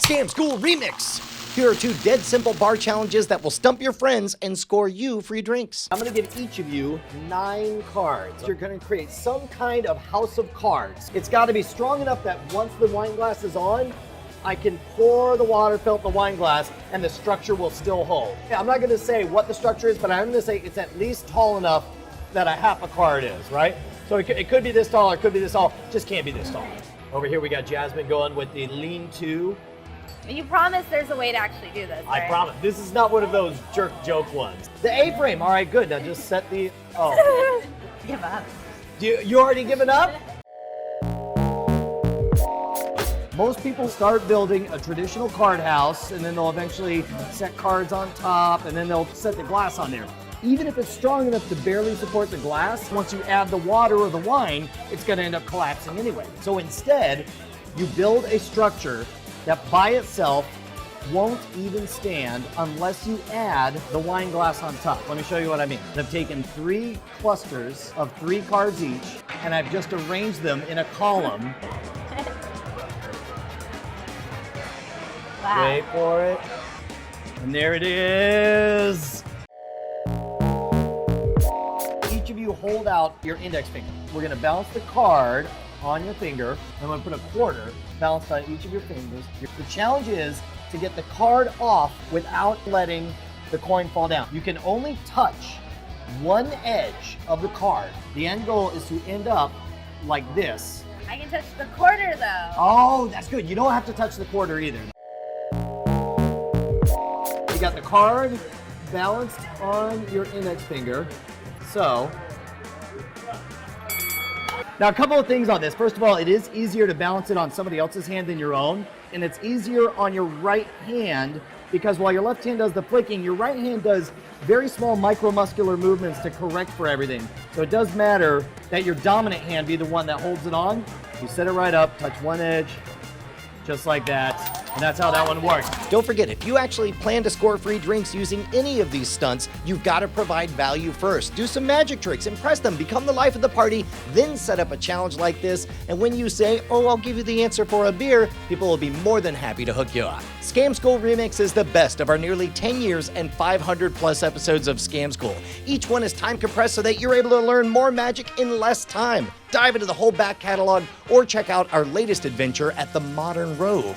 Scam School Remix. Here are 2 dead simple bar challenges that will stump your friends and score you free drinks. I'm gonna give each of you 9 cards. You're gonna create some kind of house of cards. It's gotta be strong enough that once the wine glass is on, I can pour the water, fill up the wine glass, and the structure will still hold. I'm not gonna say what the structure is, but I'm gonna say it's at least tall enough that a half a card is, right? So it could be this tall, or it could be this tall, just can't be this tall. Over here we got Jasmine going with the lean-to. You promise there's a way to actually do this, right? I promise. This is not one of those jerk joke ones. The A-frame, all right, good. Now just set the, oh. Give up. You already given up? Most people start building a traditional card house, and then they'll eventually set cards on top, and then they'll set the glass on there. Even if it's strong enough to barely support the glass, once you add the water or the wine, it's gonna end up collapsing anyway. So instead, you build a structure that by itself won't even stand unless you add the wine glass on top. Let me show you what I mean. I've taken 3 clusters of 3 cards each, and I've just arranged them in a column. Wow. Wait for it. And there it is. Each of you hold out your index finger. We're gonna balance the card on your finger. I'm gonna put a quarter balanced on each of your fingers. The challenge is to get the card off without letting the coin fall down. You can only touch one edge of the card. The end goal is to end up like this. I can touch the quarter though. Oh, that's good. You don't have to touch the quarter either. You got the card balanced on your index finger. So, now a couple of things on this. First of all, it is easier to balance it on somebody else's hand than your own, and it's easier on your right hand because while your left hand does the flicking, your right hand does very small micromuscular movements to correct for everything. So it does matter that your dominant hand be the one that holds it on. You set it right up, touch one edge, just like that. And that's how that one works. Don't forget, if you actually plan to score free drinks using any of these stunts, you've got to provide value first. Do some magic tricks, impress them, become the life of the party, then set up a challenge like this. And when you say, oh, I'll give you the answer for a beer, people will be more than happy to hook you up. Scam School Remix is the best of our nearly 10 years and 500 plus episodes of Scam School. Each one is time compressed so that you're able to learn more magic in less time. Dive into the whole back catalog or check out our latest adventure at the Modern Rogue.